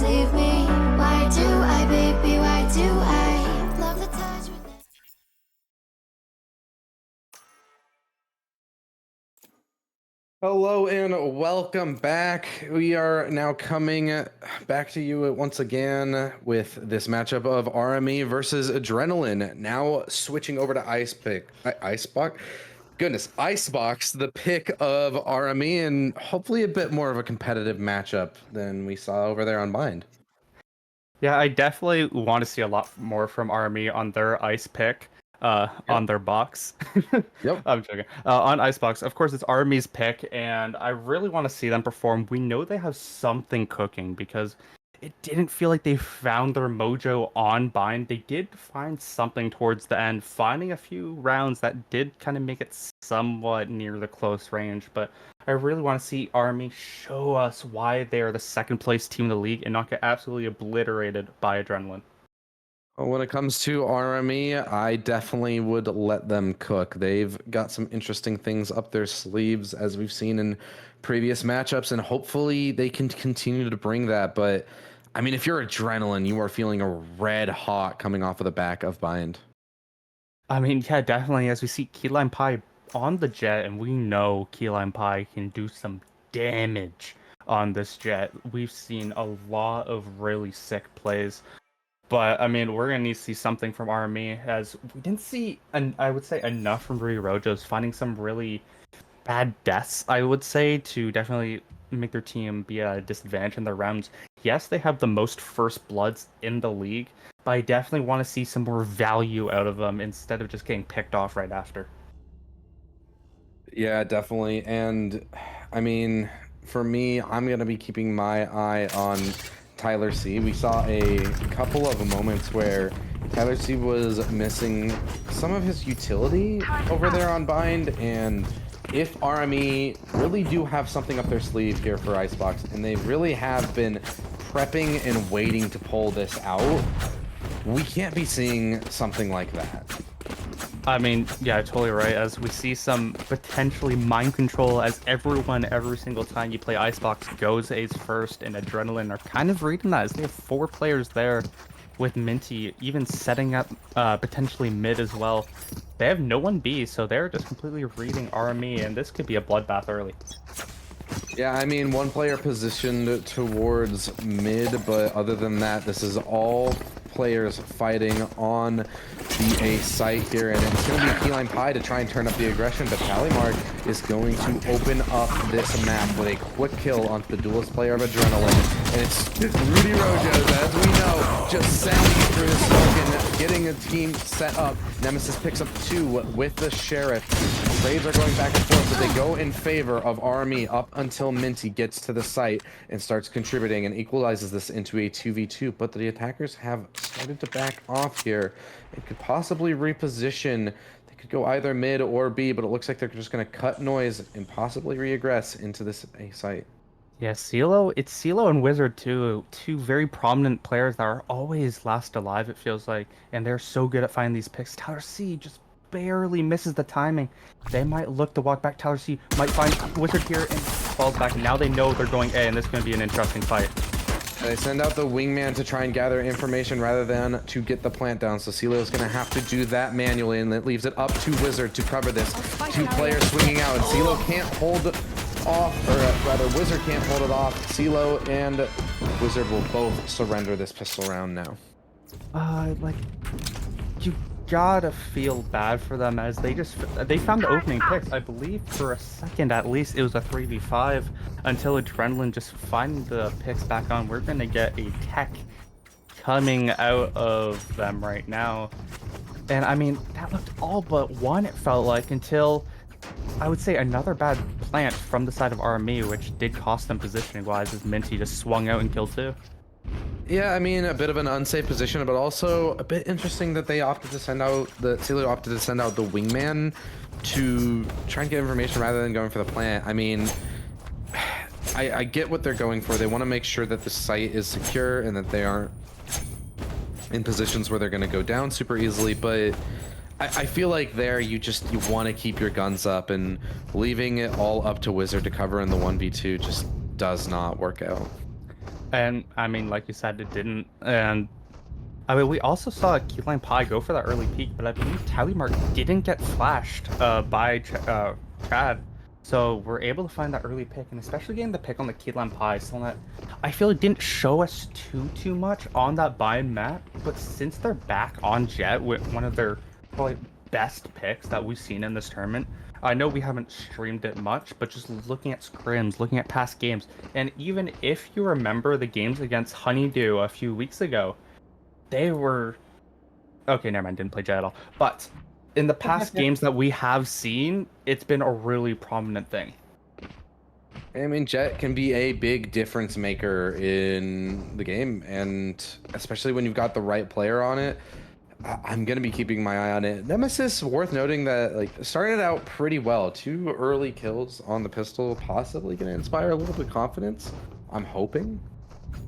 leave me? Why do I, baby, why do I love the touch with this? Hello and welcome back. We are now coming back to you once again with this matchup of RME versus Adrenaline. Now switching over to Icebox. Goodness, Icebox, the pick of RME, and hopefully a bit more of a competitive matchup than we saw over there on Bind. Yeah, I definitely want to see a lot more from RME on their ice pick, on their box. Yep. I'm joking. On Icebox, of course, it's RME's pick, and I really want to see them perform. We know they have something cooking because it didn't feel like they found their mojo on Bind. They did find something towards the end, finding a few rounds that did kind of make it somewhat near the close range, but I really want to see Army show us why they are the second place team in the league and not get absolutely obliterated by Adrenaline. Well, when it comes to RME, I definitely would let them cook. They've got some interesting things up their sleeves, as we've seen in previous matchups, and hopefully they can continue to bring that. But I mean, if you're Adrenaline, you are feeling a red hot coming off of the back of Bind. I mean, yeah, definitely. As we see Key Lime Pie on the jet, and we know Key Lime Pie can do some damage on this jet. We've seen a lot of really sick plays. But I mean, we're gonna need to see something from RME, as we didn't see, I would say, enough from Rui Rojo's, finding some really bad deaths, I would say, to definitely make their team be at a disadvantage in their rounds. Yes, they have the most first bloods in the league, but I definitely want to see some more value out of them instead of just getting picked off right after. Yeah, definitely. And I mean, for me, I'm going to be keeping my eye on Tyler C. We saw a couple of moments where Tyler C was missing some of his utility over there on Bind, and if RME really do have something up their sleeve here for Icebox, and they really have been prepping and waiting to pull this out, we can't be seeing something like that. I mean, yeah, totally right. As we see some potentially mind control, as everyone, every single time you play Icebox, goes A's first, and Adrenaline are kind of reading that, as they have 4 players there with Minty, even setting up potentially mid as well. They have no one B, so they're just completely reading RME, and this could be a bloodbath early. Yeah, I mean, one player positioned towards mid, but other than that, this is all players fighting on the A site here, and it's going to be Keyline Pie to try and turn up the aggression, but Tallymark is going to open up this map with a quick kill onto the duelist player of Adrenaline, and it's Rudy Rojo, as we know, just sounding through the smoke and getting a team set up. Nemesis picks up 2 with the Sheriff. Trades are going back and forth, but they go in favor of RME up until Minty gets to the site and starts contributing and equalizes this into a 2v2, but the attackers have started to back off here. It could possibly reposition. They could go either mid or B, but it looks like they're just going to cut noise and possibly regress into this A site. Yeah, it's CeeLo and Wizard too, 2 very prominent players that are always last alive, it feels like, and they're so good at finding these picks. Tyler C just barely misses the timing. They might look to walk back. Tyler C might find Wizard here and falls back. Now they know they're going A, and this is going to be an interesting fight. They send out the wingman to try and gather information rather than to get the plant down. So CeeLo is going to have to do that manually, and that leaves it up to Wizard to cover this. 2 players swinging out, and CeeLo can't hold off, or rather Wizard can't hold it off. CeeLo and Wizard will both surrender this pistol round now. Like, you gotta feel bad for them, as they found the opening picks. I believe for a second at least it was a 3v5 until Adrenaline just find the picks back on. We're gonna get a tech coming out of them right now, and I mean, that looked all but one, it felt like, until I would say another bad plant from the side of RME, which did cost them positioning wise, as Minty just swung out and killed 2. Yeah, I mean, a bit of an unsafe position, but also a bit interesting that they opted to send out CeeLo opted to send out the wingman to try and get information rather than going for the plant. I mean, I get what they're going for. They want to make sure that the site is secure and that they aren't in positions where they're going to go down super easily, but I feel like there you want to keep your guns up, and leaving it all up to Wizard to cover in the 1v2 just does not work out. And I mean, like you said, it didn't. And I mean, we also saw Keyline Pie go for that early peak, but I believe Tallymark didn't get flashed by Chad. So we're able to find that early pick, and especially getting the pick on the Keyline Pie, something that I feel it didn't show us too much on that buy-in map. But since they're back on Jet with one of their probably best picks that we've seen in this tournament, I know we haven't streamed it much, but just looking at scrims, looking at past games, and even if you remember the games against Honeydew a few weeks ago, they were okay. Never mind, didn't play Jet at all. But in the past games that we have seen, it's been a really prominent thing. I mean, Jet can be a big difference maker in the game, and especially when you've got the right player on it. I'm gonna be keeping my eye on it. Nemesis, worth noting that like started out pretty well. 2 early kills on the pistol, possibly gonna inspire a little bit of confidence. I'm hoping.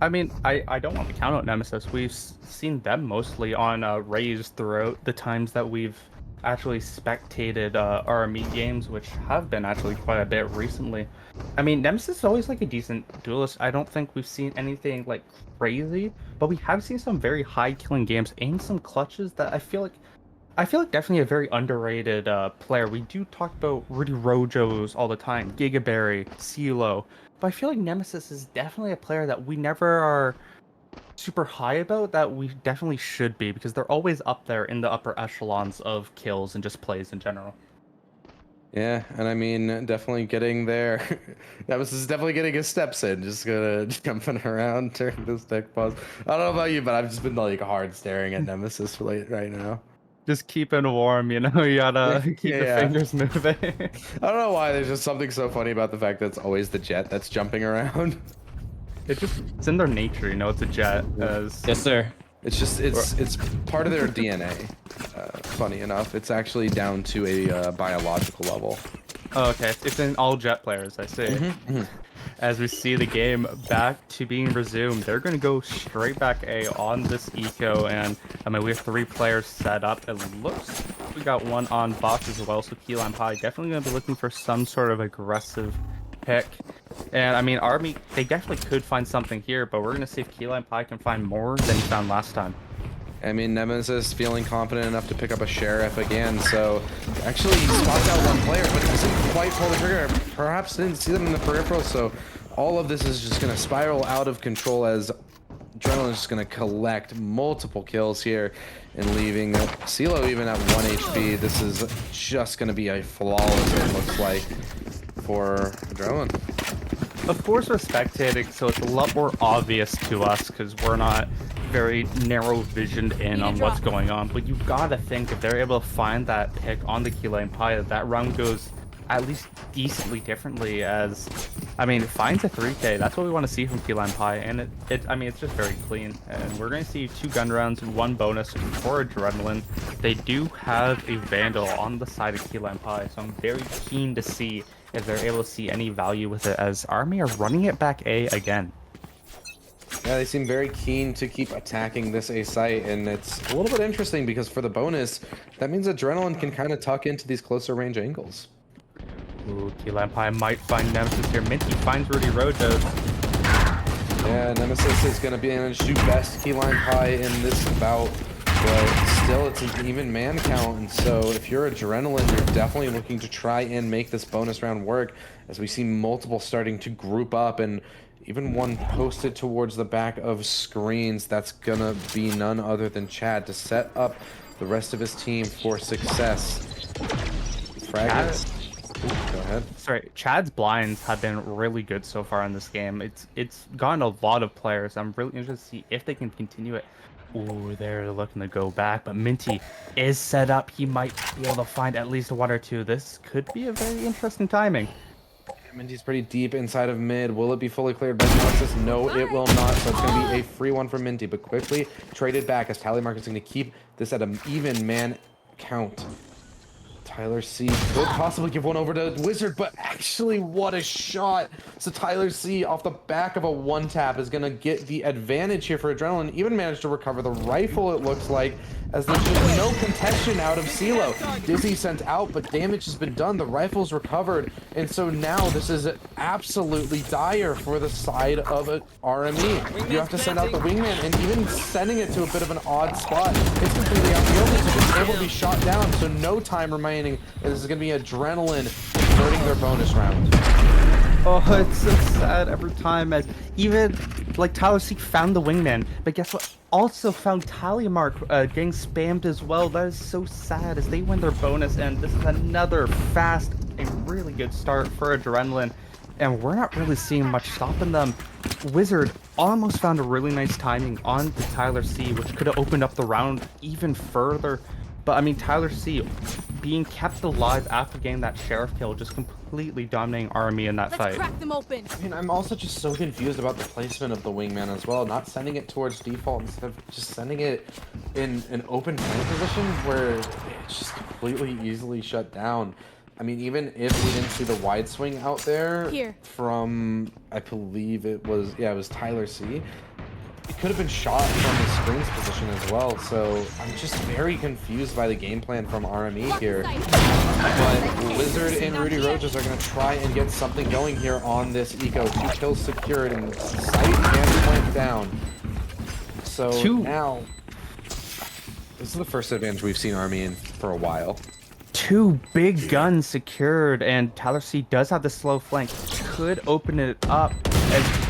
I mean, I don't want to count out Nemesis. We've seen them mostly on Raze throughout the times that we've actually spectated RME games, which have been actually quite a bit recently. I mean, Nemesis is always like a decent duelist. I don't think we've seen anything like crazy, but we have seen some very high killing games and some clutches that I feel like definitely a very underrated player. We do talk about Rudy Rojos all the time, Gigaberry, CeeLo, but I feel like Nemesis is definitely a player that we never are super high about, that we definitely should be, because they're always up there in the upper echelons of kills and just plays in general. Yeah, and I mean, definitely getting there. Nemesis is definitely getting his steps in. Just gonna jumping around during this deck pause. I don't know about you, but I've just been like hard staring at Nemesis right now. Just keeping warm, you know, you gotta keep the fingers moving. I don't know why. There's just something so funny about the fact that it's always the Jet that's jumping around. It's in their nature, you know. It's a Jet. As Yes, sir. It's just it's part of their DNA. Funny enough, it's actually down to a biological level. Oh, okay, it's in all Jet players. I see. As we see the game back to being resumed, they're going to go straight back A on this eco, and I mean, we have 3 players set up. It looks we got one on box as well, so Keyline Pie definitely going to be looking for some sort of aggressive pick. And I mean, Army, they definitely could find something here, but we're going to see if Keyline Pie can find more than he found last time. I mean, Nemesis feeling confident enough to pick up a Sheriff again, so actually he spots out one player, but he doesn't quite pull the trigger. Perhaps didn't see them in the peripheral, so all of this is just going to spiral out of control as Adrenaline is just going to collect multiple kills here and leaving CeeLo even at 1 HP. This is just going to be a flawless, it looks like, for Adrenaline. Of course, we're spectating, so it's a lot more obvious to us because we're not very narrow visioned in on what's going on. But you gotta think if they're able to find that pick on the Keyline Pie, that round goes at least decently differently. As I mean, it finds a 3K. That's what we want to see from Keyline Pie, and I mean, it's just very clean. And we're gonna see 2 gun rounds and 1 bonus for Adrenaline. They do have a Vandal on the side of Keyline Pie, so I'm very keen to see if they're able to see any value with it, as Army are running it back A again. Yeah, they seem very keen to keep attacking this A site, and it's a little bit interesting because for the bonus, that means Adrenaline can kind of tuck into these closer range angles. Ooh, Keyline Pie might find Nemesis here. Minty finds Rudy Rojos. Yeah, Nemesis is going to be able to do best Keyline Pie in this bout, but still it's an even man count, and so if you're Adrenaline, you're definitely looking to try and make this bonus round work, as we see multiple starting to group up, and even one posted towards the back of screens. That's gonna be none other than Chad to set up the rest of his team for success. Fragments. Go ahead. Sorry, Chad's blinds have been really good so far in this game. It's gotten a lot of players. I'm really interested to see if they can continue it. Ooh, they're looking to go back, but Minty is set up. He might be able to find at least 1 or 2. This could be a very interesting timing. Minty's pretty deep inside of mid. Will it be fully cleared by Nexus? No, it will not. So it's going to be a free one for Minty, but quickly traded back as Tallymark is going to keep this at an even man count. Tyler C could possibly give one over to Wizard, but actually, what a shot. So Tyler C, off the back of a one-tap, is going to get the advantage here for Adrenaline. Even managed to recover the rifle, it looks like, as there's just no contention out of CeeLo. Dizzy sent out, but damage has been done. The rifle's recovered, and so now this is absolutely dire for the side of RME. You have to send out the wingman, and even sending it to a bit of an odd spot, it's completely out the open, so it's able to be shot down, so no time remaining. This is going to be Adrenaline converting their bonus round. Oh, it's so sad every time, as even like Tyler C found the wingman, but guess what? Also found tally mark getting spammed as well. That is so sad as they win their bonus, and this is another fast and really good start for Adrenaline, and we're not really seeing much stopping them. Wizard almost found a really nice timing on the Tyler C, which could have opened up the round even further. But I mean, Tyler C being kept alive after getting that sheriff kill, just completely dominating RME in that fight. Crack them open. I mean, I'm also just so confused about the placement of the wingman as well. Not sending it towards default instead of just sending it in an open flank position where it's just completely easily shut down. I mean, even if we didn't see the wide swing out there from, I believe it was Tyler C. It could have been shot from the screen's position as well, so I'm just very confused by the game plan from RME here. But Wizard and Rudy Rojas are going to try and get something going here on this eco. 2 kills secured and sight and went down. So now, this is the first advantage we've seen RME in for a while. 2 big guns secured, and Tyler C does have the slow flank. Could open it up as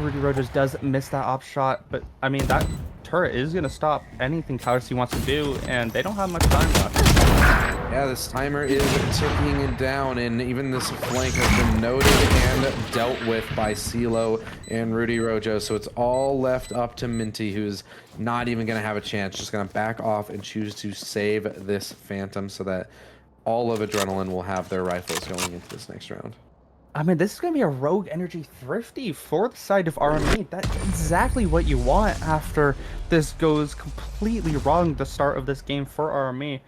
Rudy Rojas does miss that op shot, but I mean, that turret is going to stop anything Tyler C wants to do, and they don't have much time left. Yeah, this timer is ticking down, and even this flank has been noted and dealt with by CeeLo and Rudy Rojas, so it's all left up to Minty, who's not even going to have a chance, just going to back off and choose to save this Phantom so that all of Adrenaline will have their rifles going into this next round. I mean, this is going to be a Rogue Energy Thrifty for the side of RME. That's exactly what you want after this goes completely wrong the start of this game for RME.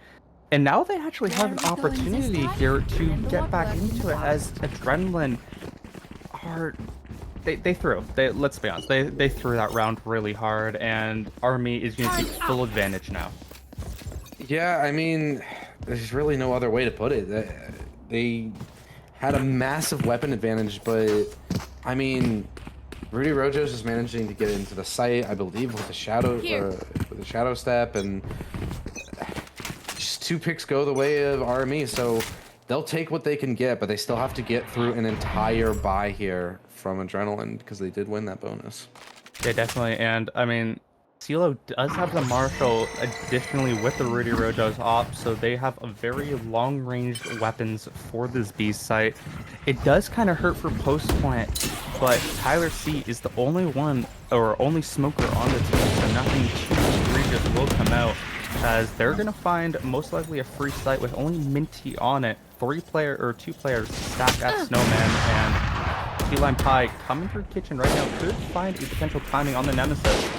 And now they actually have an opportunity here to get back into it, as Adrenaline are... Let's be honest, they threw that round really hard, and RME is going to take full advantage now. Yeah, I mean, there's really no other way to put it. They had a massive weapon advantage, but I mean, Rudy Rojas is managing to get into the site, I believe, with a shadow step, and just 2 picks go the way of RME, so they'll take what they can get, but they still have to get through an entire buy here from Adrenaline because they did win that bonus. Yeah, definitely, and I mean, CeeLo does have the Marshall additionally with the Rudy Rojas op, so they have a very long-ranged weapons for this B site. It does kind of hurt for post-plant, but Tyler C is the only one, or only smoker on the team, so nothing too egregious will come out, as they're going to find most likely a free site with only Minty on it. 2 players stacked at Snowman, and Key Lime Pie coming through kitchen right now could find a potential timing on the Nemesis.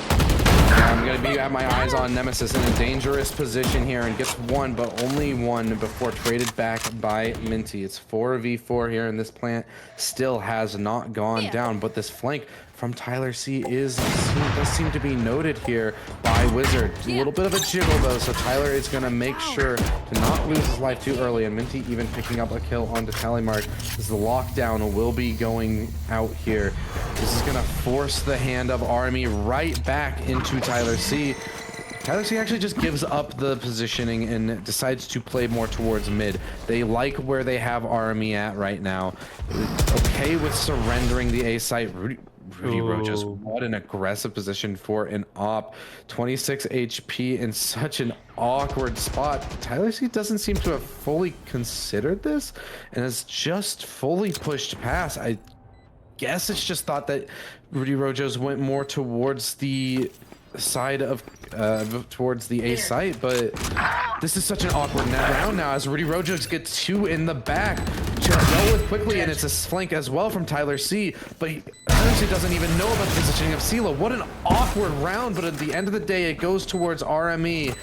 I'm going to have my eyes on Nemesis in a dangerous position here, and gets 1, but only 1 before traded back by Minty. It's 4v4 here, and this plant still has not gone down, but this flank from Tyler C does seem to be noted here by Wizard. A little bit of a jiggle though, so Tyler is going to make sure to not lose his life too early, and Minty even picking up a kill onto tally mark as the lockdown will be going out here. This is going to force the hand of RME right back into Tyler C. Tyler C actually just gives up the positioning and decides to play more towards mid. They like where they have RME at right now. Okay with surrendering the A site. Rudy Rojas, what an aggressive position for an op. 26 HP in such an awkward spot. Tyler C doesn't seem to have fully considered this and has just fully pushed past. I guess it's just thought that Rudy Rojas went more towards the side of towards the A site, but this is such an awkward round now as Rudy Rojas gets 2 in the back. Dealt with quickly, and it's a flank as well from Tyler C, but Tyler C doesn't even know about the positioning of CeeLo. What an awkward round, but at the end of the day, it goes towards RME.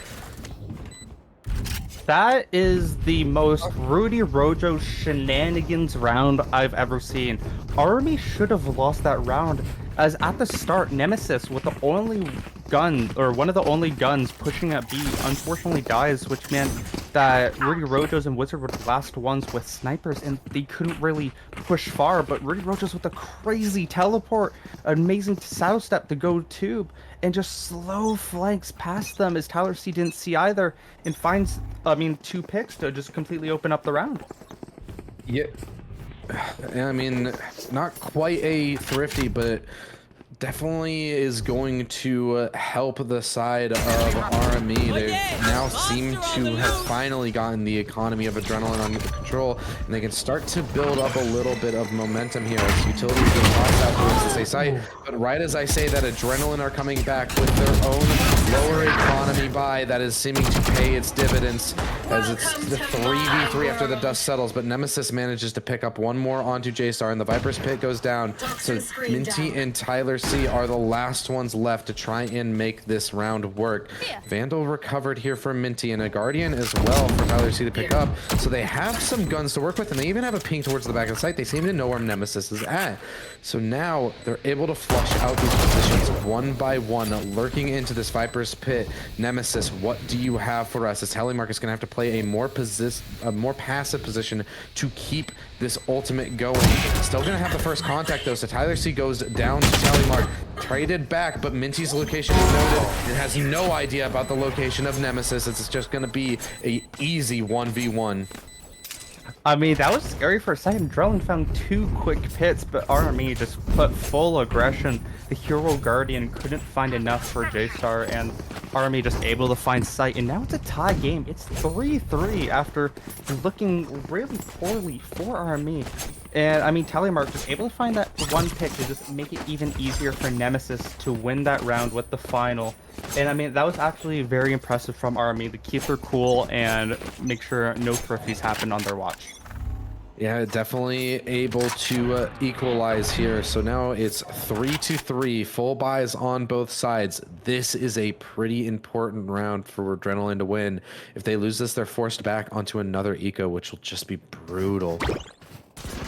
That is the most Rudy Rojo shenanigans round I've ever seen. Army should have lost that round, as at the start, Nemesis, with the only gun, or one of the only guns pushing at B, unfortunately dies, which meant that Rudy Rojo's and Wizard were the last ones with snipers, and they couldn't really push far, but Rudy Rojo's with a crazy teleport, amazing saddle step to go tube, and just slow flanks past them as Tyler C didn't see either, and finds, I mean, 2 picks to just completely open up the round. Yeah, I mean, not quite a thrifty, but definitely is going to help the side of RME. They now seem to have finally gotten the economy of adrenaline under control, and they can start to build up a little bit of momentum here as utilities get tossed out towards this A site. But right as I say that, adrenaline are coming back with their own lower economy buy that is seeming to pay its dividends, as it's the 3v3 after the dust settles, but Nemesis manages to pick up one more onto JStar, and the Viper's pit goes down. So Minty and Tyler C are the last ones left to try and make this round work. Vandal recovered here for Minty, and a Guardian as well for Tyler C to pick up. So they have some guns to work with, and they even have a ping towards the back of the site. They seem to know where Nemesis is at. So now they're able to flush out these positions one by one, lurking into this Viper's pit. Nemesis, what do you have for us? As Telemark is going to have to play a more passive position to keep this ultimate going. Still going to have the first contact though, so Tyler C goes down to Telemark, traded back, but Minty's location is noted and has no idea about the location of Nemesis. It's just going to be a easy 1v1. I mean, that was scary for a second. Drellin found 2 quick pits, but RME just put full aggression. The Hero Guardian couldn't find enough for JStar, and RME just able to find sight. And now it's a tie game. It's 3-3 after looking really poorly for RME. And I mean, Telemark just able to find that 1 pick to just make it even easier for Nemesis to win that round with the final. And I mean, that was actually very impressive from RME to keep their cool and make sure no thrifties happen on their watch. Yeah, definitely able to equalize here. So now it's 3-3, full buys on both sides. This is a pretty important round for Adrenaline to win. If they lose this, they're forced back onto another eco, which will just be brutal.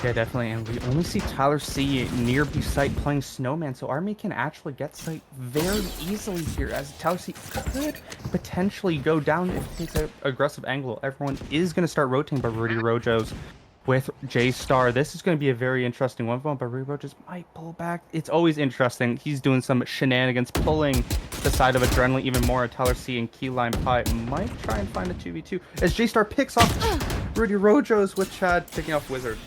Yeah, definitely, and we only see Tyler C near B site playing Snowman, so Army can actually get site very easily here, as Tyler C could potentially go down if he takes an aggressive angle. Everyone is going to start rotating, but Rudy Rojo's with JStar. This is going to be a very interesting one, but Rudy Rojo's might pull back. It's always interesting. He's doing some shenanigans, pulling the side of Adrenaline even more. Tyler C and Keyline Pie might try and find a 2v2, as JStar picks off Rudy Rojo's with Chad picking off Wizard.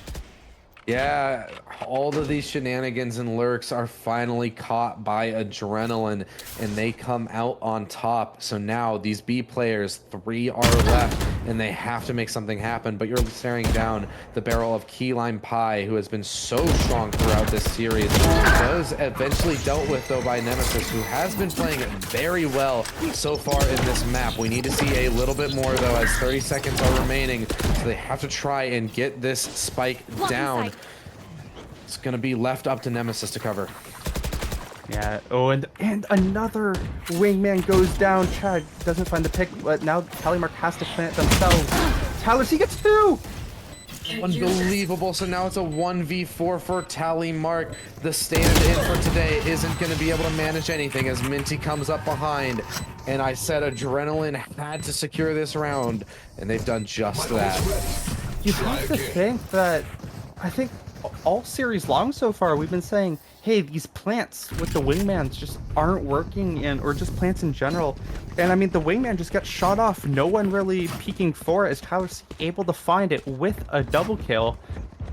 Yeah, all of these shenanigans and lurks are finally caught by Adrenaline, and they come out on top. So now these B players, 3 are left, and they have to make something happen. But you're staring down the barrel of Keyline Pie, who has been so strong throughout this series. Was eventually dealt with, though, by Nemesis, who has been playing very well so far in this map. We need to see a little bit more, though, as 30 seconds are remaining. So they have to try and get this spike down. It's going to be left up to Nemesis to cover. Yeah, oh, and another wingman goes down. Chad doesn't find the pick, but now Telemark has to plant themselves. Tyler C gets 2! Unbelievable. So now it's a 1v4 for Telemark. The stand-in for today isn't going to be able to manage anything as Minty comes up behind. And I said Adrenaline had to secure this round, and they've done just that. You have to think that, I think all series long so far, we've been saying, hey, these plants with the wingmans just aren't working, or just plants in general. And I mean, the wingman just got shot off. No one really peeking for it, as Tyler's able to find it with a double kill.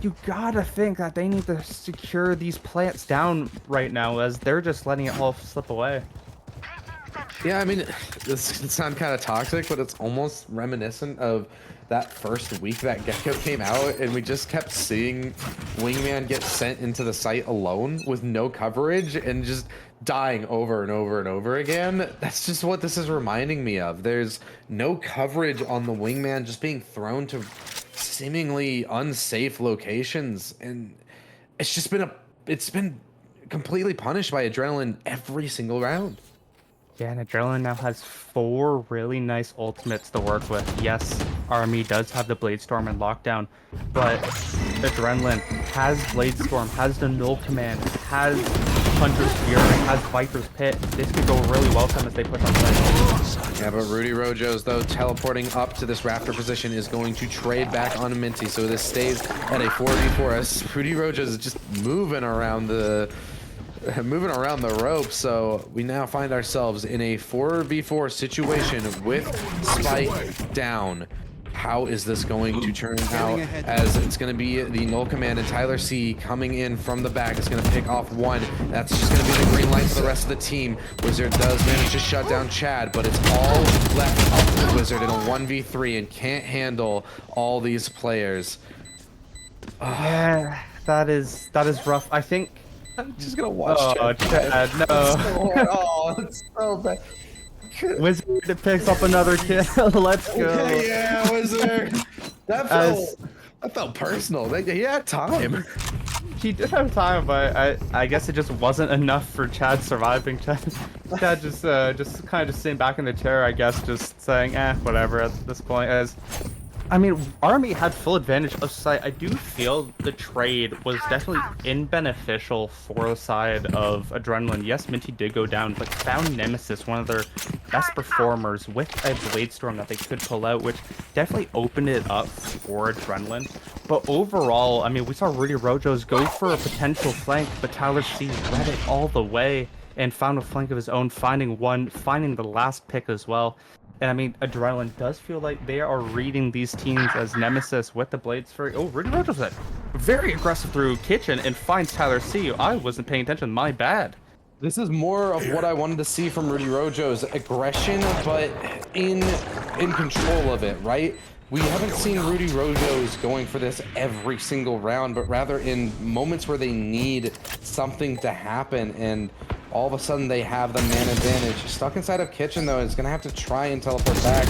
You gotta think that they need to secure these plants down right now, as they're just letting it all slip away. Yeah, I mean, this can sound kind of toxic, but it's almost reminiscent of that first week that Gecko came out, and we just kept seeing Wingman get sent into the site alone with no coverage and just dying over and over and over again. That's just what this is reminding me of. There's no coverage on the Wingman, just being thrown to seemingly unsafe locations, and it's been completely punished by Adrenaline every single round. Yeah, and Adrenaline now has 4 really nice ultimates to work with. Yes, RME does have the Blade Storm and Lockdown, but Adrenaline has Blade Storm, has the Null Command, has Hunter's Fury, has Viper's Pit. This could go really well for them as they push on site. Yeah, but Rudy Rojo's, though, teleporting up to this Raptor position is going to trade back on Minty, so this stays at a 4v4 as Rudy Rojo's is just moving around the rope. So we now find ourselves in a 4v4 situation with Spike down. How is this going to turn out? As it's going to be the Null Command and Tyler C coming in from the back. It's going to pick off one. That's just going to be the green light for the rest of the team. Wizard does manage to shut down Chad, but it's all left up to the Wizard in a 1v3 and can't handle all these players. Yeah, that is rough. I think. I'm just gonna watch. Oh, Chad, no. Oh, it's so bad. Wizard picks up another kill. Let's go. Okay, yeah, Wizard. That felt personal. He had time. He did have time, but I guess it just wasn't enough for Chad surviving. Chad just kind of sitting back in the chair, I guess, just saying, whatever at this point. As I mean, Army had full advantage of site. I do feel the trade was definitely beneficial for the side of Adrenaline. Yes, Minty did go down, but found Nemesis, one of their best performers, with a Blade Storm that they could pull out, which definitely opened it up for Adrenaline. But overall, I mean, we saw Rudy Rojo's go for a potential flank, but Tyler C read it all the way and found a flank of his own, finding the last pick as well. And I mean, Adrenaline does feel like they are reading these teams as Nemesis with the Blades for. Oh, Rudy Rojo's very aggressive through Kitchen and finds Tyler C. I wasn't paying attention. My bad. This is more of what I wanted to see from Rudy Rojo's aggression, but in control of it, right? We haven't seen Rudy Rojo's going for this every single round, but rather in moments where they need something to happen, and all of a sudden they have the man advantage. Stuck inside of Kitchen, though, is going to have to try and teleport back.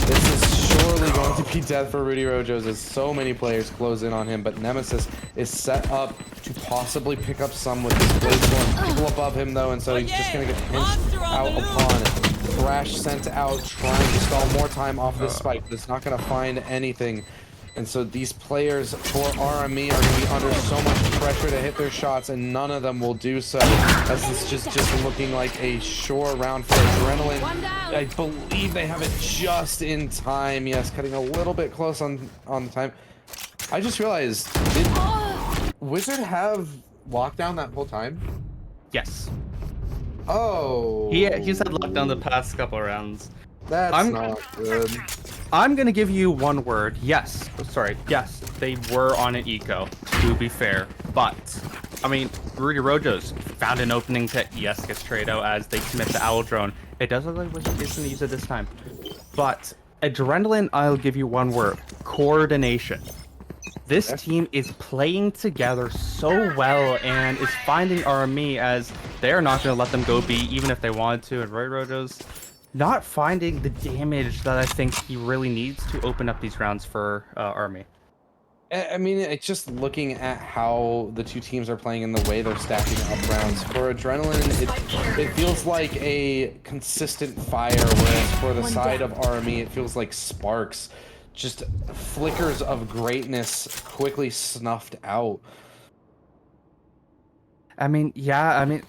This is surely going to be death for Rudy Rojo's as so many players close in on him, but Nemesis is set up to possibly pick up some with this Blade Storm. People above him, though, and so he's just going to get pinched out upon it. Thrash sent out, trying to stall more time off this spike, but it's not going to find anything. And so these players for RME are going to be under so much pressure to hit their shots, and none of them will do so. As this just looking like a sure round for Adrenaline. I believe they have it just in time. Yes, cutting a little bit close on the time. I just realized, did Wizard have lockdown that whole time? Yes. Oh. He's had lockdown the past couple rounds. That's not good. I'm gonna give you one word. Yes. Sorry. Yes, they were on an eco, to be fair. But, I mean, Rudy Rojo's found an opening to, yes, gets traded out as they commit the Owl Drone. It does look like Wizard is gonna use it this time. But, Adrenaline, I'll give you one word. Coordination. This team is playing together so well and is finding RME as they're not going to let them go B even if they wanted to, and Rudy Rojo's not finding the damage that I think he really needs to open up these rounds for RME. I mean, it's just looking at how the two teams are playing and the way they're stacking up rounds. For Adrenaline, it feels like a consistent fire, whereas for the side of RME, it feels like sparks. Just flickers of greatness quickly snuffed out. I mean, yeah, I mean,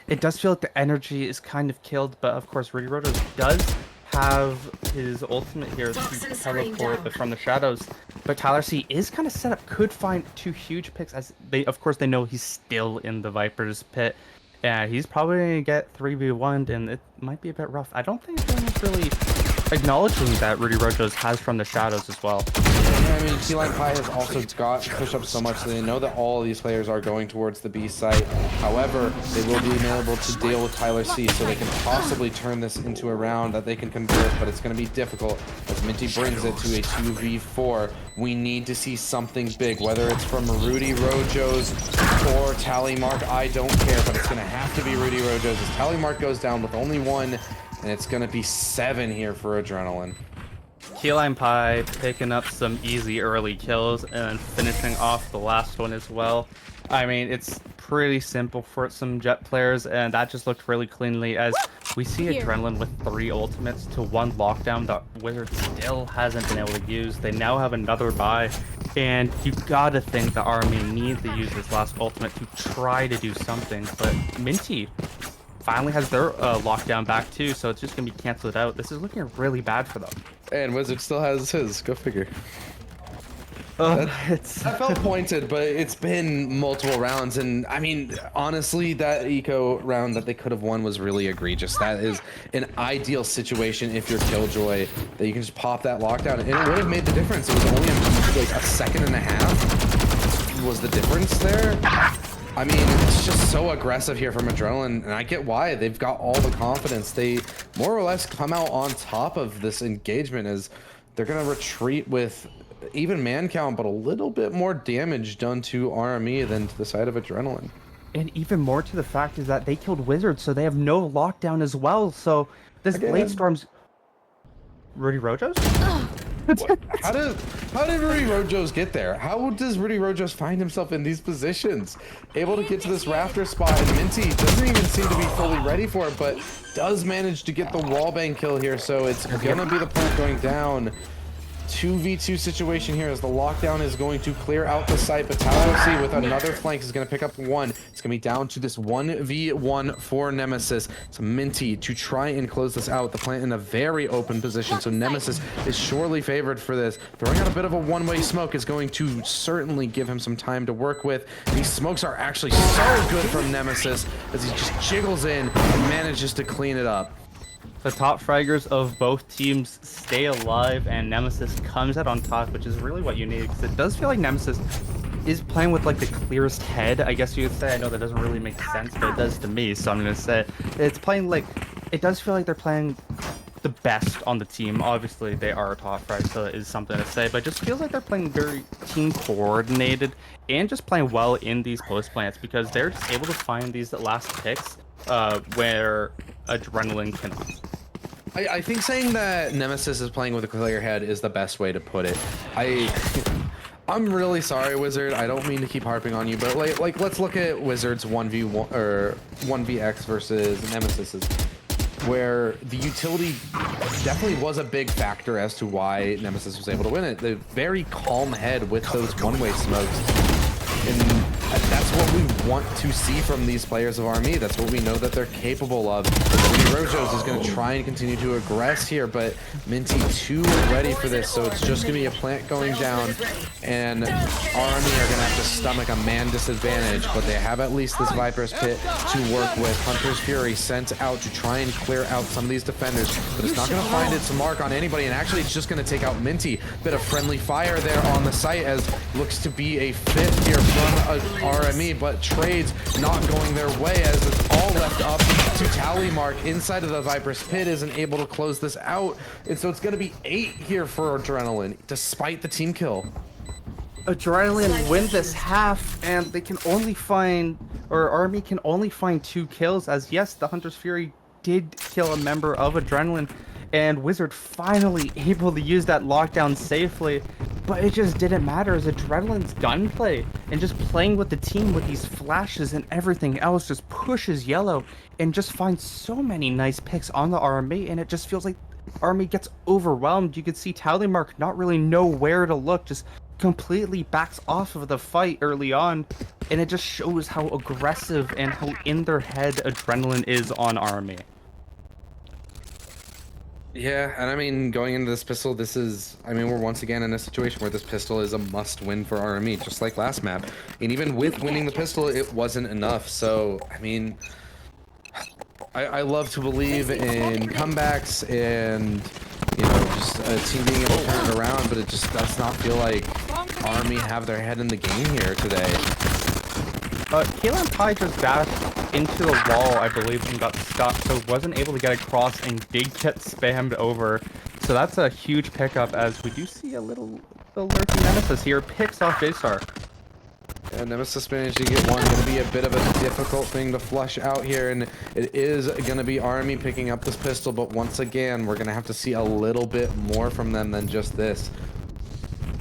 it does feel like the energy is kind of killed, but of course, Rudy Rojo does have his ultimate here to teleport from the shadows. But Tyler C is kind of set up, could find 2 huge picks, as of course, they know he's still in the Viper's pit. And he's probably going to get 3v1'd, and it might be a bit rough. I don't think anyone's really acknowledging that Rudy Rojo's has from the shadows as well. I mean, Keyline Pie has also got push up so much that they know that all of these players are going towards the B site. However, they will be able to deal with Tyler C, so they can possibly turn this into a round that they can convert, but it's going to be difficult as Minty brings it to a 2v4. We need to see something big, whether it's from Rudy Rojo's or Tally Mark, I don't care, but it's going to have to be Rudy Rojo's as Tally Mark goes down with only 1, and it's going to be 7 here for Adrenaline. Keyline Pie picking up some easy early kills and finishing off the last one as well. I mean, it's pretty simple for some Jet players, and that just looked really cleanly as we see Adrenaline with 3 ultimates to 1 lockdown that Wizard still hasn't been able to use. They now have another buy, and you gotta think the army needs to use this last ultimate to try to do something, but Minty finally has their lockdown back too, so it's just gonna be canceled out. This is looking really bad for them. And Wizard still has his. Go figure. That felt pointed, but it's been multiple rounds, and I mean, honestly, that eco round that they could have won was really egregious. That is an ideal situation if you're Killjoy, that you can just pop that lockdown, and it would have made the difference. It was only like a second and a half was the difference there. I mean, it's just so aggressive here from Adrenaline, and I get why. They've got all the confidence. They more or less come out on top of this engagement as they're gonna retreat with even man count, but a little bit more damage done to RME than to the side of Adrenaline. And even more to the fact is that they killed Wizards, so they have no lockdown as well. So this Blade Storm's Rudy Rojos? How did Rudy Rojos get there? How does Rudy Rojos find himself in these positions? Able to get to this rafter spot, and Minty doesn't even seem to be fully ready for it, but does manage to get the wallbang kill here, so it's gonna be the plant going down. 2v2 situation here as the lockdown is going to clear out the site, but Talon with another flank is going to pick up 1. It's going to be down to this 1v1 for Nemesis. It's Minty to try and close this out. The plant in a very open position, so Nemesis is surely favored for this. Throwing out a bit of a one-way smoke is going to certainly give him some time to work with. These smokes are actually so good from Nemesis as he just jiggles in and manages to clean it up. The top fraggers of both teams stay alive, and Nemesis comes out on top, which is really what you need, because it does feel like Nemesis is playing with like the clearest head, I guess you could say. I know that doesn't really make sense, but it does to me, so I'm gonna say it's playing like, it does feel like they're playing the best on the team. Obviously they are a top frag, so it is something to say, but it just feels like they're playing very team coordinated and just playing well in these post plants, because they're just able to find these last picks where Adrenaline cannot. I think saying that Nemesis is playing with a clear head is the best way to put it. I'm really sorry, Wizard. I don't mean to keep harping on you, but like let's look at Wizard's 1v1 or 1vx versus Nemesis's, where the utility definitely was a big factor as to why Nemesis was able to win it. The very calm head with those one-way smokes. And that's what we want to see from these players of RME. That's what we know that they're capable of. Rojos is going to try and continue to aggress here, but Minty too ready for this, so it's just going to be a plant going down, and RME are going to have to stomach a man disadvantage, but they have at least this Viper's Pit to work with. Hunter's Fury sent out to try and clear out some of these defenders, but it's not going to find its mark on anybody, and actually it's just going to take out Minty. Bit of friendly fire there on the site as looks to be a 5th here from RME, but trades not going their way as it's all left up to Tally Mark inside of the Viper's Pit. Isn't able to close this out, and so it's going to be 8 here for Adrenaline despite the team kill. Adrenaline win this half, and they can only find, or Army can only find 2 kills, as yes, the Hunter's Fury did kill a member of Adrenaline, and Wizard finally able to use that lockdown safely, but it just didn't matter as Adrenaline's gunplay and just playing with the team with these flashes and everything else just pushes yellow and just finds so many nice picks on the RME, and it just feels like RME gets overwhelmed. You could see Tallymark not really know where to look, just completely backs off of the fight early on, and it just shows how aggressive and how in their head Adrenaline is on RME. Yeah, and I mean, going into this pistol, we're once again in a situation where this pistol is a must-win for RME, just like last map. And even with winning the pistol, it wasn't enough. So, I mean, I love to believe in comebacks and, you know, just a team being able to turn it around, but it just does not feel like RME have their head in the game here today. Kaylan Pye just dashed into the wall, I believe, and got stuck, so wasn't able to get across and did get spammed over. So that's a huge pickup, as we do see a little lurking Nemesis here. Picks off JStar. And Nemesis managed to get one. Going to be a bit of a difficult thing to flush out here, and it is going to be RME picking up this pistol, but once again, we're going to have to see a little bit more from them than just this.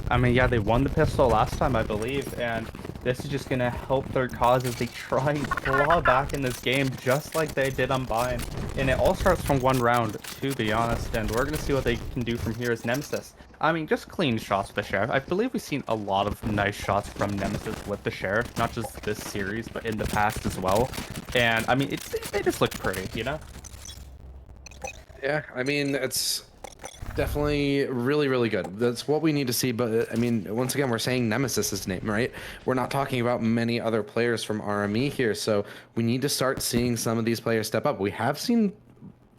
I mean, yeah, they won the pistol last time, I believe, and this is just gonna help their cause as they try and claw back in this game just like they did on Bind. And it all starts from one round, to be honest, and we're gonna see what they can do from here as Nemesis. I mean, just clean shots with the Sheriff. I believe we've seen a lot of nice shots from Nemesis with the Sheriff, not just this series, but in the past as well. And, I mean, they just look pretty, you know? Yeah, I mean, it's definitely really, really good. That's what we need to see. But I mean, once again, we're saying Nemesis's name, right? We're not talking about many other players from RME here. So we need to start seeing some of these players step up. We have seen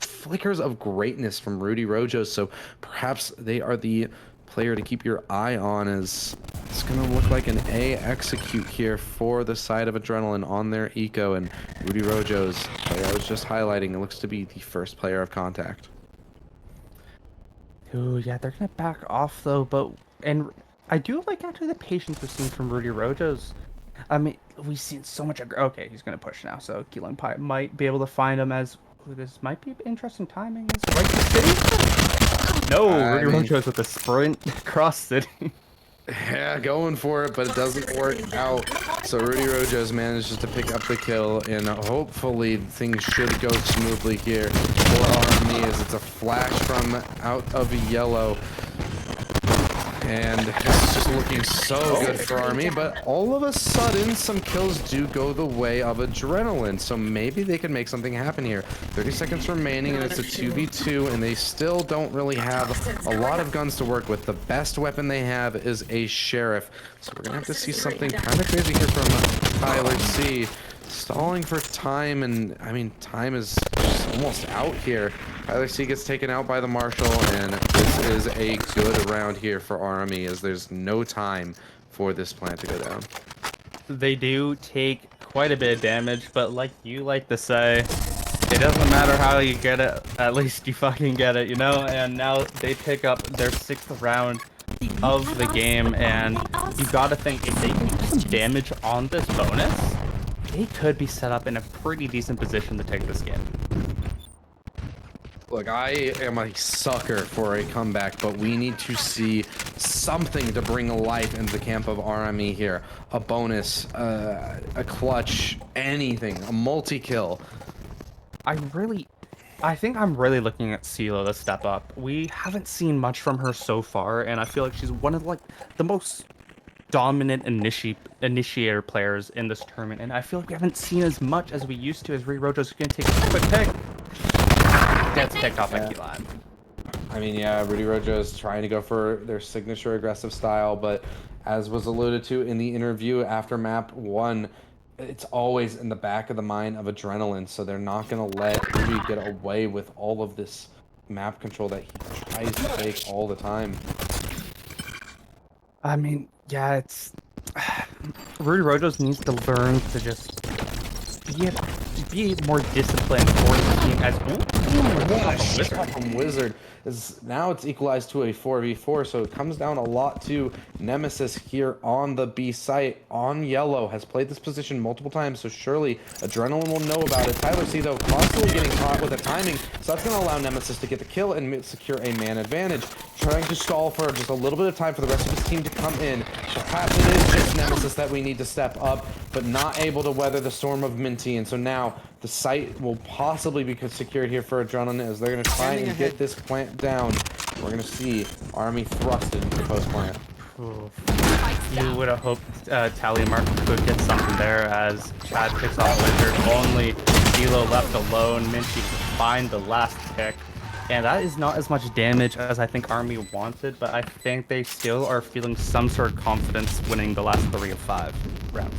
flickers of greatness from Rudy Rojo. So perhaps they are the player to keep your eye on, as it's going to look like an A execute here for the side of Adrenaline on their eco. And Rudy Rojo's player I was just highlighting, it looks to be the first player of contact. Ooh, yeah, they're gonna back off though, and I do like actually the patience we're seeing from Rudy Rojo's. I mean, we've seen so much. Okay, he's gonna push now, so Keyline Pie might be able to find him as. Ooh, this might be interesting timing. Is right to city? No, Rudy Rojo's with the sprint across city. Yeah, going for it, but it doesn't work out. So Rudy Rojo's manages to pick up the kill, and hopefully things should go smoothly here for RME, as it's a flash from out of yellow. And it's just looking so good for RME, but all of a sudden, some kills do go the way of Adrenaline, so maybe they can make something happen here. 30 seconds remaining, and it's a 2v2, and they still don't really have a lot of guns to work with. The best weapon they have is a Sheriff, so we're gonna have to see something kind of crazy here from Tyler C. Stalling for time, and I mean, time is just almost out here. Tyler C gets taken out by the Marshal, and this is a good round here for RME, as there's no time for this plant to go down. They do take quite a bit of damage, but like you like to say, it doesn't matter how you get it, at least you fucking get it, you know? And now they pick up their 6th round of the game, and you gotta think, if they can do some damage on this bonus, they could be set up in a pretty decent position to take this game. Look, I am a sucker for a comeback, but we need to see something to bring life into the camp of RME here. A bonus, a clutch, anything, a multi-kill. I think I'm really looking at CeeLo to step up. We haven't seen much from her so far, and I feel like she's one of like the most dominant initiator players in this tournament, and I feel like we haven't seen as much as we used to, as Rudy Rojo's going to take a quick pick. Gets picked off by Keyline. I mean, yeah, Rudy Rojo is trying to go for their signature aggressive style, but as was alluded to in the interview after map 1, it's always in the back of the mind of Adrenaline, so they're not going to let Rudy get away with all of this map control that he tries to take all the time. I mean, yeah, it's Rudy Rojo's needs to learn to just be more disciplined for the team. As Shot from Wizard is now it's equalized to a 4v4, so it comes down a lot to Nemesis here on the B site. On yellow has played this position multiple times, so surely Adrenaline will know about it. Tyler C though constantly getting caught with the timing, so that's going to allow Nemesis to get the kill and secure a man advantage. Trying to stall for just a little bit of time for the rest of his team to come in. Perhaps it is just Nemesis that we need to step up, but not able to weather the storm of Minty, and so now the site will possibly be secured here for Adrenaline, as they're going to try and get this plant down. We're going to see RME thrusted into the post plant. You would have hoped Tally Mark could get something there, as Chad picks off Wizard. Only D'Lo left alone. Minty can find the last pick. And that is not as much damage as I think RME wanted, but I think they still are feeling some sort of confidence winning the last 3 of 5 rounds.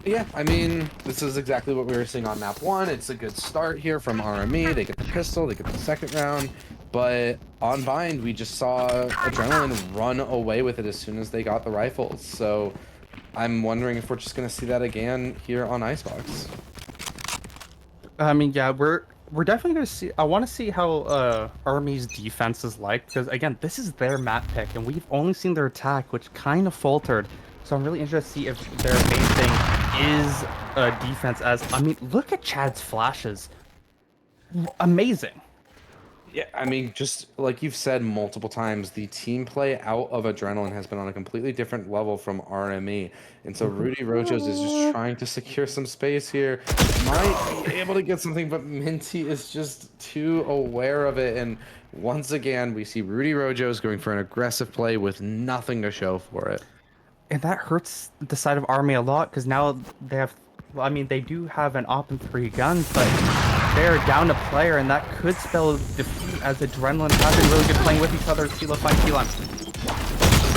Yeah, I mean, this is exactly what we were seeing on map 1. It's a good start here from RME. They get the pistol, they get the 2nd round, but on Bind, we just saw Adrenaline run away with it as soon as they got the rifles. So I'm wondering if we're just going to see that again here on Icebox. I mean, yeah, we're definitely going to see. I want to see how RME's defense is like, because again, this is their map pick, and we've only seen their attack, which kind of faltered. So I'm really interested to see if their main thing is defense. As I mean, look at Chad's flashes, amazing. Yeah, I mean, just like you've said multiple times, the team play out of Adrenaline has been on a completely different level from RME. And so Rudy Rojos is just trying to secure some space here. Might be able to get something, but Minty is just too aware of it. And once again, we see Rudy Rojos going for an aggressive play with nothing to show for it. And that hurts the side of Army a lot because now they have, well, I mean, they do have an op and 3 guns, but they're down a player, and that could spell defeat as Adrenaline has been really good playing with each other. CeeLo find Keyline.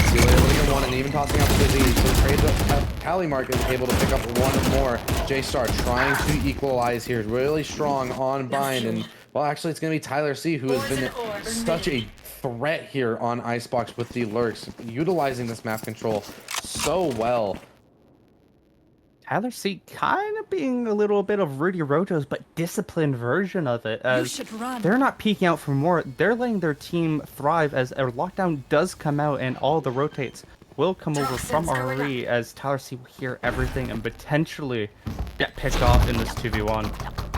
CeeLo able to get one, and even tossing out the Dizzy. So trades up. Tally Mark is able to pick up one more. JStar trying to equalize here. Really strong on bind, and well, actually, it's going to be Tyler C, who has been such a threat here on Icebox with the lurks, utilizing this map control so well. Tyler C kind of being a little bit of Rudy Rojos, but disciplined version of it. As they're not peeking out for more. They're letting their team thrive as a lockdown does come out and all the rotates will come over from RE as Tyler C will hear everything and potentially get picked off in this 2v1.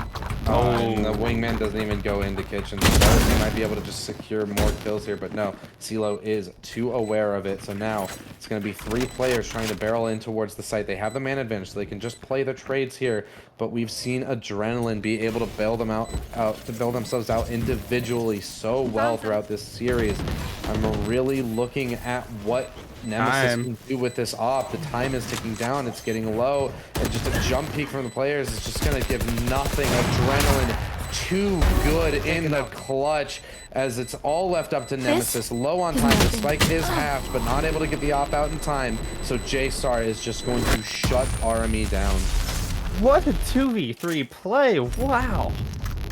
And the wingman doesn't even go into kitchen. So they might be able to just secure more kills here, but no, CeeLo is too aware of it. So now it's going to be 3 players trying to barrel in towards the site. They have the man advantage, so they can just play the trades here. But we've seen Adrenaline be able to bail them out to bail themselves out individually so well throughout this series. I'm really looking at what Nemesis can do with this op. The time is ticking down, it's getting low, and just a jump peek from the players is just gonna give nothing. Adrenaline too good in the clutch as it's all left up to Nemesis. Low on time, the spike is halved, but not able to get the op out in time, so JStar is just going to shut RME down. What a 2v3 play, wow.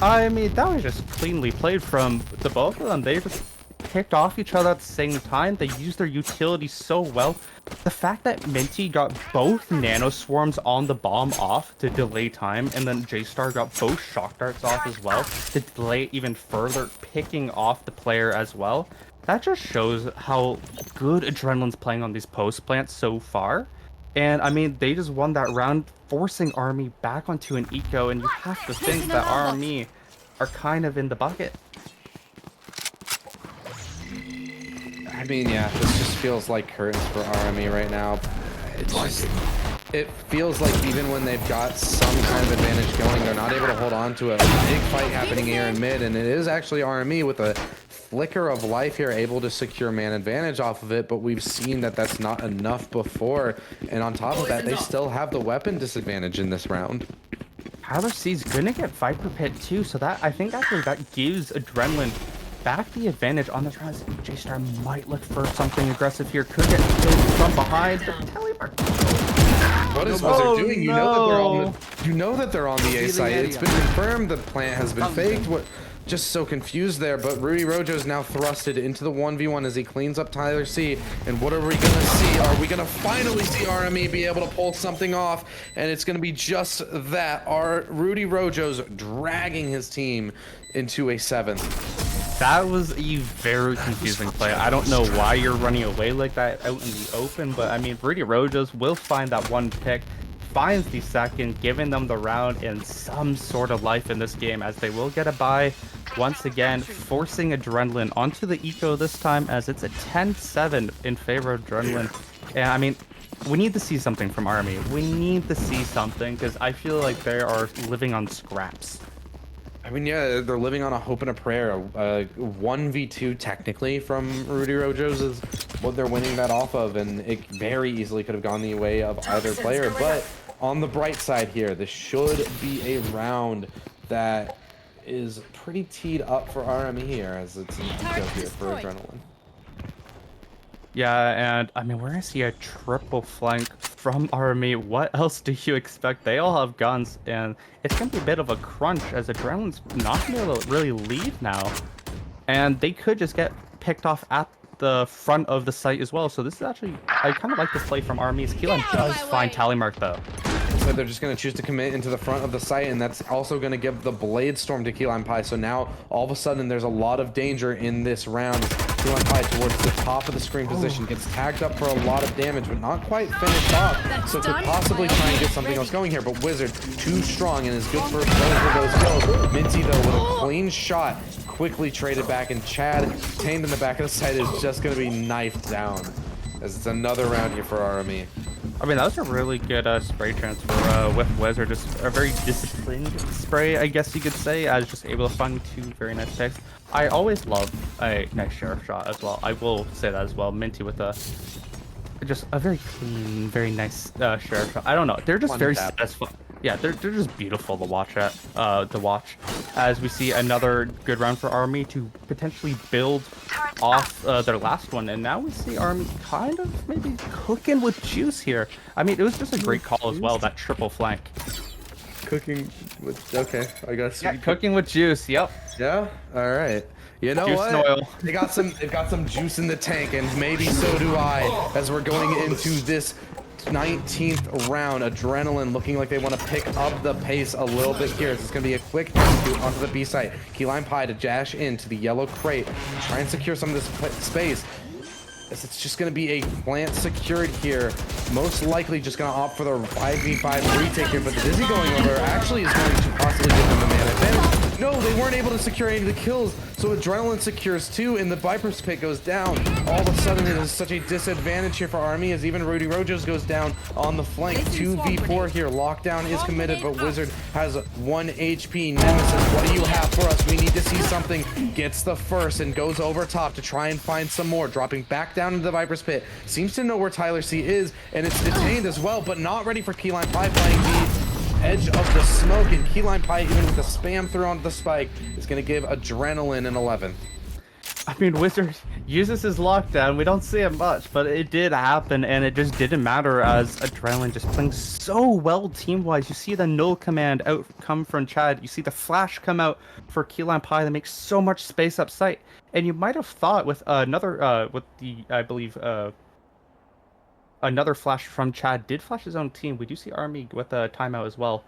I mean, that was just cleanly played from the both of them. They just picked off each other at the same time. They used their utility so well. The fact that Minty got both nano swarms on the bomb off to delay time, and then JStar got both shock darts off as well to delay even further, picking off the player as well. That just shows how good Adrenaline's playing on these post plants so far. And I mean, they just won that round, forcing Army back onto an eco, and you have to think that Army are kind of in the bucket. I mean, yeah, this just feels like curtains for RME right now. It feels like even when they've got some kind of advantage going, they're not able to hold on to a big fight happening here in mid, and it is actually RME with a flicker of life here able to secure man advantage off of it, but we've seen that that's not enough before, and on top of that, they still have the weapon disadvantage in this round. Tyler C's gonna get Viper Pit too, so that I think actually that gives Adrenaline back the advantage on this round. JStar might look for something aggressive here. Could get killed from behind. What is Wizard doing? You know that they're on the A site. It's been confirmed the plant has been faked. What? Just so confused there, but Rudy Rojo's now thrusted into the 1v1 as he cleans up Tyler C. And what are we gonna see? Are we gonna finally see RME be able to pull something off? And it's gonna be just that. Our Rudy Rojo's dragging his team into a 7th. That was a very confusing play. I don't know why you're running away like that out in the open, but I mean, Rudy Rojo's will find that one pick, finds the second, giving them the round and some sort of life in this game as they will get a bye. Once again, forcing Adrenaline onto the eco this time as it's a 10-7 in favor of Adrenaline. And I mean, we need to see something from Army. We need to see something because I feel like they are living on scraps. I mean, yeah, they're living on a hope and a prayer. 1v2 technically from Rudy Rojo's is what they're winning that off of, and it very easily could have gone the way of either player. But on the bright side here, this should be a round that is pretty teed up for RME here, as it's an eco here for Adrenaline. Yeah, and I mean, we're gonna see a triple flank from RME. What else do you expect? They all have guns, and it's gonna be a bit of a crunch as Adrenaline's not gonna be able to really leave now. And they could just get picked off at the front of the site as well. So this is actually, I kind of like this play from RME's. Keyline does find tally mark though. So they're just going to choose to commit into the front of the site, and that's also going to give the Blade Storm to Keyline Pie. So now, all of a sudden, there's a lot of danger in this round. Keyline Pie towards the top of the screen position, gets tagged up for a lot of damage, but not quite finished off. So could possibly try and get something else going here, but Wizard too strong and is good for both of those kills. Minty though with a clean shot, quickly traded back, and Chad tamed in the back of the site is just going to be knifed down. As it's another round here for RME. I mean, that was a really good spray transfer with Wizard. Just a very disciplined spray, I guess you could say. I was just able to find 2 very nice picks. I always love a nice sheriff shot as well. I will say that as well. Minty with just a very clean, very nice sheriff shot. I don't know. They're just very satisfying. Yeah, they're just beautiful to watch as we see another good round for RME to potentially build off their last one, and now we see RME kind of maybe cooking with juice here. I mean, it was just a great call as well, that triple flank. Cooking with, okay, I guess. Yeah, cooking with juice. Yep. Yeah. All right. You know Juice what? and oil. They've got some juice in the tank, and maybe so do I. As we're going into this 19th round, Adrenaline looking like they want to pick up the pace a little bit here. This is going to be a quick execute onto the B site. Keyline Pie to dash into the yellow crate, try and secure some of this space. It's just going to be a plant secured here. Most likely just going to opt for the 5v5 retake here, but the Dizzy going over actually is going to possibly give them a man advantage. No, they weren't able to secure any of the kills, so Adrenaline secures 2, and the Viper's pit goes down. All of a sudden, it is such a disadvantage here for RME, as even Rudy Rojos goes down on the flank. 2v4 here. Lockdown is committed, but Wizard has 1 HP. Nemesis, what do you have for us? We need to see something. Gets the first and goes over top to try and find some more. Dropping back down into the Viper's pit. Seems to know where Tyler C is, and it's detained as well, but not ready for Keyline Pie, playing the edge of the smoke, and Keyline Pie, even with the spam throw onto the spike, is going to give Adrenaline an 11th. I mean, Wizard uses his lockdown. We don't see it much, but it did happen, and it just didn't matter as Adrenaline just playing so well team-wise. You see the null command out come from Chad. You see the flash come out for Keyline Pie that makes so much space up sight. And you might have thought with another, with the, I believe, another flash from Chad did flash his own team. We do see RME with a timeout as well.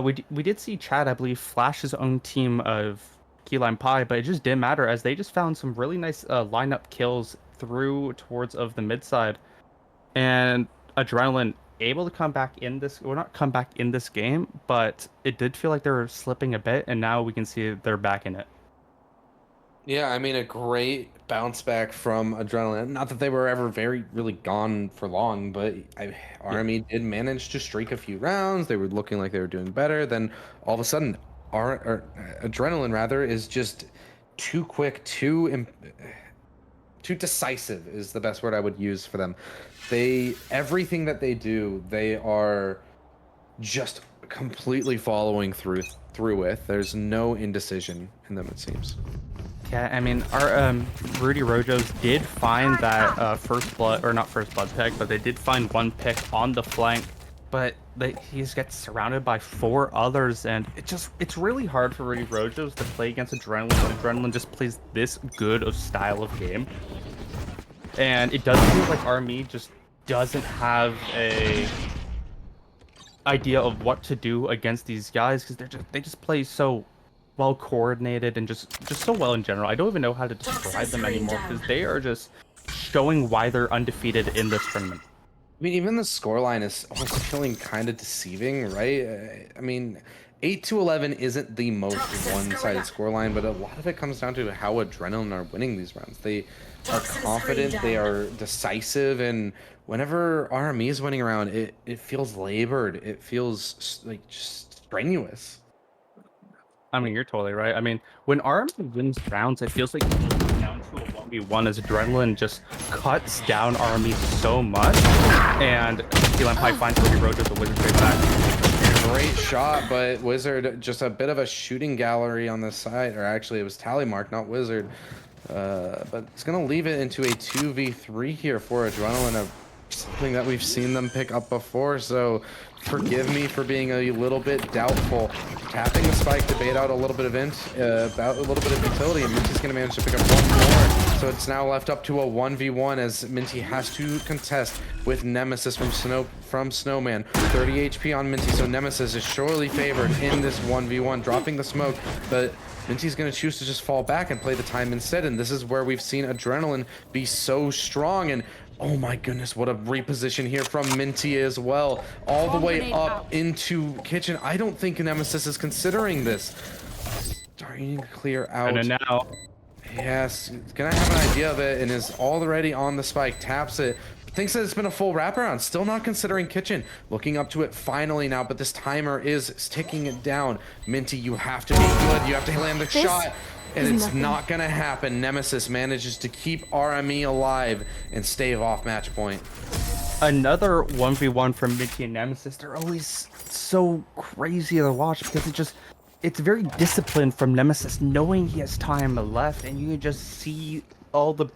We did see Chad, I believe, flash his own team of Keyline Pie, but it just didn't matter as they just found some really nice lineup kills through towards of the mid side. And Adrenaline able to come back in this, or not come back in this game, but it did feel like they were slipping a bit, and now we can see they're back in it. Yeah, I mean, a great bounce back from Adrenaline. Not that they were ever really gone for long, but RME did manage to streak a few rounds. They were looking like they were doing better. Then all of a sudden, Adrenaline rather is just too quick, too decisive is the best word I would use for them. Everything that they do, they are just completely following through with. There's no indecision in them, it seems. Yeah, I mean, our Rudy Rojos did find that first blood, or not first blood pick, but they did find 1 pick on the flank, but he just gets surrounded by 4 others, and it's really hard for Rudy Rojos to play against Adrenaline when Adrenaline just plays this good of style of game. And it does feel like RME just doesn't have a idea of what to do against these guys, because they just play so well coordinated and just so well in general. I don't even know how to describe them anymore, because they are just showing why they're undefeated in this tournament. I mean, even the scoreline is almost feeling kind of deceiving, right? I mean, 8-11 isn't the most one-sided scoreline, but a lot of it comes down to how Adrenaline are winning these rounds. They are confident, they are decisive, and whenever RME is winning around, it feels labored. It feels like just strenuous. I mean, you're totally right. I mean, when RME wins rounds, it feels like it's down to a 1v1 as Adrenaline just cuts down RME so much. And Keyline Pie finds Rudy Rojos the Wizard straight back. Great shot, but Wizard just a bit of a shooting gallery on the side, or actually it was Tally Mark, not Wizard. But it's going to leave it into a 2v3 here for Adrenaline, something that we've seen them pick up before, so forgive me for being a little bit doubtful. Tapping the spike to bait out a little bit of utility, and Minty's going to manage to pick up 1 more. So it's now left up to a 1v1 as Minty has to contest with Nemesis from Snowman. 30 HP on Minty, so Nemesis is surely favored in this 1v1, dropping the smoke, but Minty's going to choose to just fall back and play the time instead, and this is where we've seen Adrenaline be so strong. And oh my goodness, what a reposition here from Minty as well, all the way up into kitchen. I don't think Nemesis is considering this. Starting to clear out. And now, yes, gonna have an idea of it and is already on the spike, taps it, thinks that it's been a full wraparound, still not considering kitchen, looking up to it finally now, but this timer is ticking it down. Minty, you have to be good, you have to land the shot, and it's not gonna happen. Nemesis manages to keep RME alive and stave off match point. another 1v1 from Minty and Nemesis. They're always so crazy to watch because it's very disciplined from Nemesis, knowing he has time left, and you can just see all the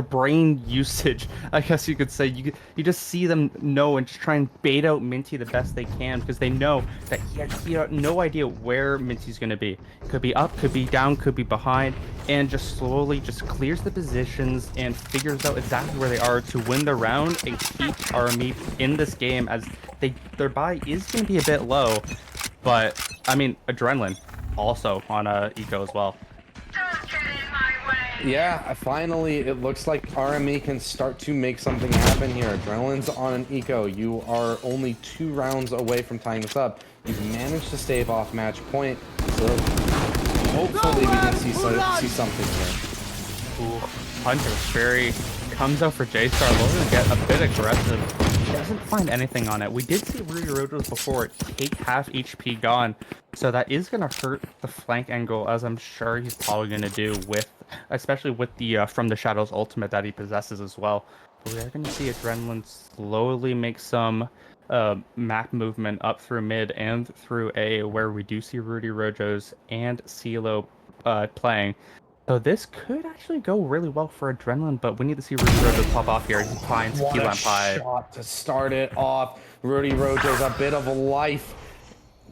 brain usage, I guess you could say. You just see them know and just try and bait out Minty the best they can, because they know that he has no idea where Minty's going to be. Could be up, could be down, could be behind, and just slowly just clears the positions and figures out exactly where they are to win the round and keep RME in this game, as their buy is going to be a bit low. But, I mean, Adrenaline also on Eco as well. Yeah, finally, it looks like RME can start to make something happen here. Adrenaline's on an Eco. You are only 2 rounds away from tying this up. You've managed to stave off match point, so hopefully we can see something here. Ooh, Hunter comes out for JStar, looking to get a bit aggressive. Doesn't find anything on it. We did see Rudy Rojo's before take half HP gone, so that is going to hurt the flank angle, as I'm sure he's probably going to do with, especially with the From the Shadows ultimate that he possesses as well. But we are going to see Adrenaline slowly make some map movement up through mid and through A, where we do see Rudy Rojo's and CeeLo playing. So this could actually go really well for Adrenaline, but we need to see Rudy Rojo pop off here. He finds Key Lamp High. Shot to start it off. Rudy Rojo's a bit of a life.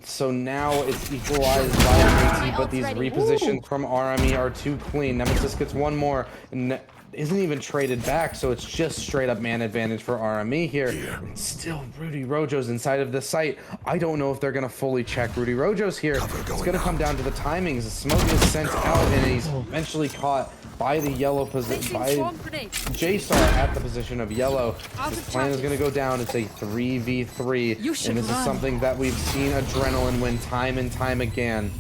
So now it's equalized by Minty, but these repositions from RME are too clean. Nemesis gets one more and isn't even traded back, so it's just straight up man advantage for RME here. And still Rudy Rojo's inside of the site. I don't know if they're going to fully check Rudy Rojo's here. It's going to come down to the timings. The smoke is sent out and he's eventually caught by the yellow position, by JStar at the position of yellow. This plan is going to go down. It's a 3v3, and this is something that we've seen Adrenaline win time and time again.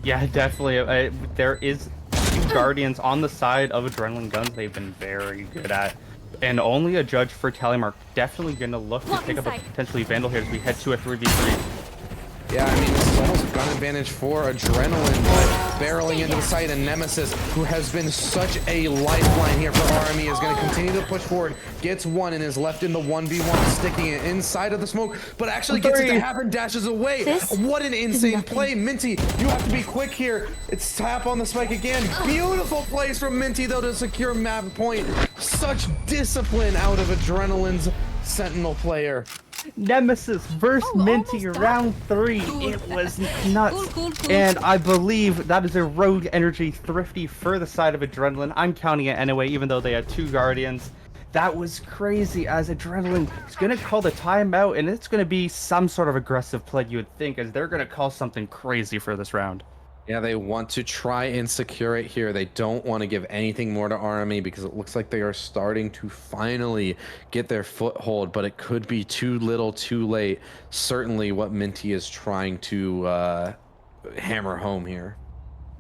Yeah, definitely. There is Guardians on the side of Adrenaline guns they've been very good at, and only a judge for Telemark definitely going to look to pick up a potentially Vandal here as we head to a 3v3. Yeah, I mean, this is almost gun advantage for Adrenaline, but barreling into the site, and Nemesis, who has been such a lifeline here for RME, is going to continue to push forward, gets one, and is left in the 1v1, sticking it inside of the smoke, but actually gets it to happen, dashes away. What an insane play. Minty, you have to be quick here. It's tap on the spike again. Beautiful plays from Minty, though, to secure map point. Such discipline out of Adrenaline's Sentinel player. Nemesis versus Minty round 3. It was nuts. Cool. And I believe that is a rogue energy thrifty for the side of Adrenaline. I'm counting it anyway, even though they had 2 Guardians. That was crazy, as Adrenaline is going to call the timeout, and it's going to be some sort of aggressive play, you would think, as they're going to call something crazy for this round. Yeah, they want to try and secure it here. They don't want to give anything more to RME because it looks like they are starting to finally get their foothold, but it could be too little too late. Certainly what Minty is trying to hammer home here.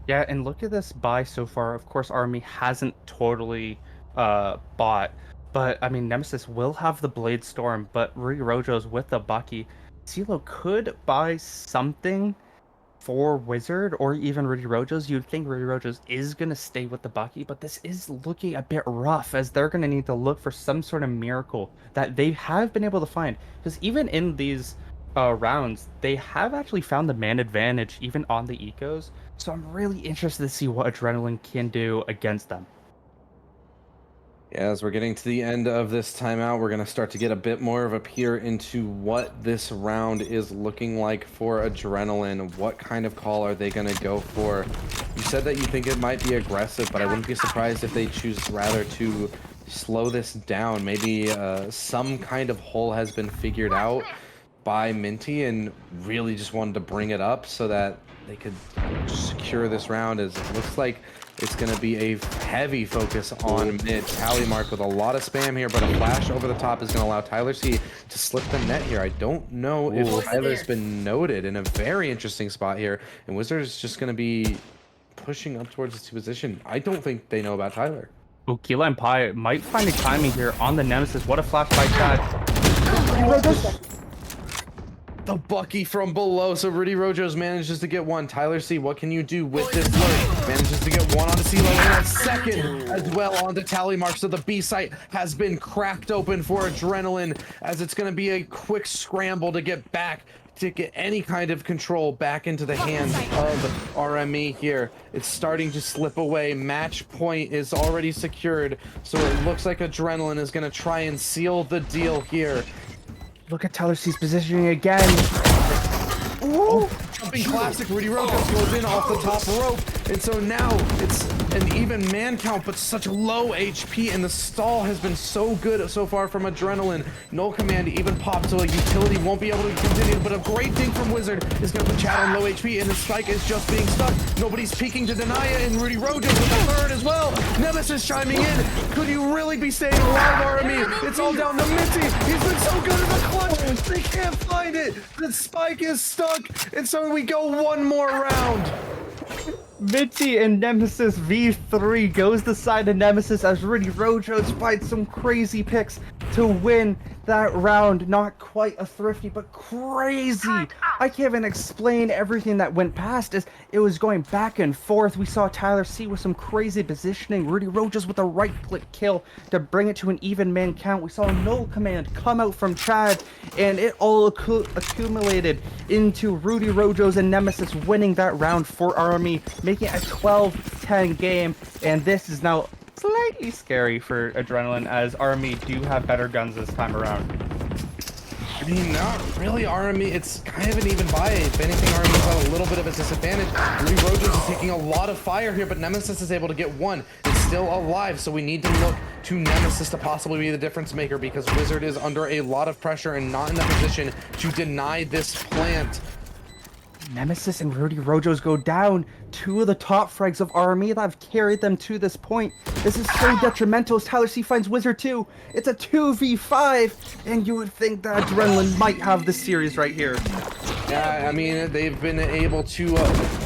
Yeah, and look at this buy so far. Of course, RME hasn't totally bought, but I mean, Nemesis will have the Blade Storm, but Rudy Rojo's with the Bucky. CeeLo could buy something for Wizard or even Rudy Rojo's. You'd think Rudy Rojo's is going to stay with the Bucky, but this is looking a bit rough, as they're going to need to look for some sort of miracle that they have been able to find. Because even in these rounds, they have actually found the man advantage even on the ecos. So I'm really interested to see what Adrenaline can do against them. As we're getting to the end of this timeout, we're going to start to get a bit more of a peer into what this round is looking like for Adrenaline. What kind of call are they going to go for? You said that you think it might be aggressive, but I wouldn't be surprised if they choose rather to slow this down. Maybe some kind of hole has been figured out by Minty and really just wanted to bring it up so that they could secure this round. As it looks like it's going to be a heavy focus on mid. Tally mark with a lot of spam here, but a flash over the top is going to allow Tyler C to slip the net here. I don't know if Tyler's been noted in a very interesting spot here, and Wizard is just going to be pushing up towards his position. I don't think they know about Tyler. Oh, Keyline Pie might find a timing here on the Nemesis. What a flash by Chad. The Bucky from below. So Rudy Rojos manages to get one. Tyler C, what can you do with this lurk? Manages to get one onto CeeLo and a second as well onto Tally Mark. So the B site has been cracked open for Adrenaline, as it's going to be a quick scramble to get back, to get any kind of control back into the hands of RME here. It's starting to slip away. Match point is already secured. So it looks like Adrenaline is going to try and seal the deal here. Look at Tyler C's positioning again. Ooh, jumping classic. Rudy Rojos goes in off the top rope. And so now it's an even man count, but such low HP. And the stall has been so good so far from Adrenaline. No command even popped, so a utility won't be able to continue. But a great thing from Wizard is going to put Chad on low HP, and the spike is just being stuck. Nobody's peeking to deny it, and Rudy Rojos with the third as well. Nemesis chiming in. Could you really be staying alive, RME? It's all down to Minty. He's been so good in the clutch. They can't find it. The spike is stuck, and so we go one more round. Minty and Nemesis V3 goes the side of Nemesis as Rudy Rojos finds some crazy picks to win that round. Not quite a thrifty, but crazy. I can't even explain everything that went past as it was going back and forth. We saw Tyler C with some crazy positioning. Rudy Rojos with a right-click kill to bring it to an even man count. We saw no command come out from Chad, and it all accumulated into Rudy Rojos and Nemesis winning that round for RME, making it a 12-10 game. And this is now slightly scary for Adrenaline, as RME do have better guns this time around. I mean, not really RME. It's kind of an even buy. If anything, RME's got a little bit of a disadvantage. Rudy Rojos is taking a lot of fire here, but Nemesis is able to get one. It's still alive, so we need to look to Nemesis to possibly be the difference maker, because Wizard is under a lot of pressure and not in the position to deny this plant. Nemesis and Rudy Rojos go down. Two of the top frags of RME that have carried them to this point. This is so detrimental as Tyler C finds Wizard 2. It's a 2v5, and you would think that Adrenaline might have the series right here. Yeah, I mean, they've been able to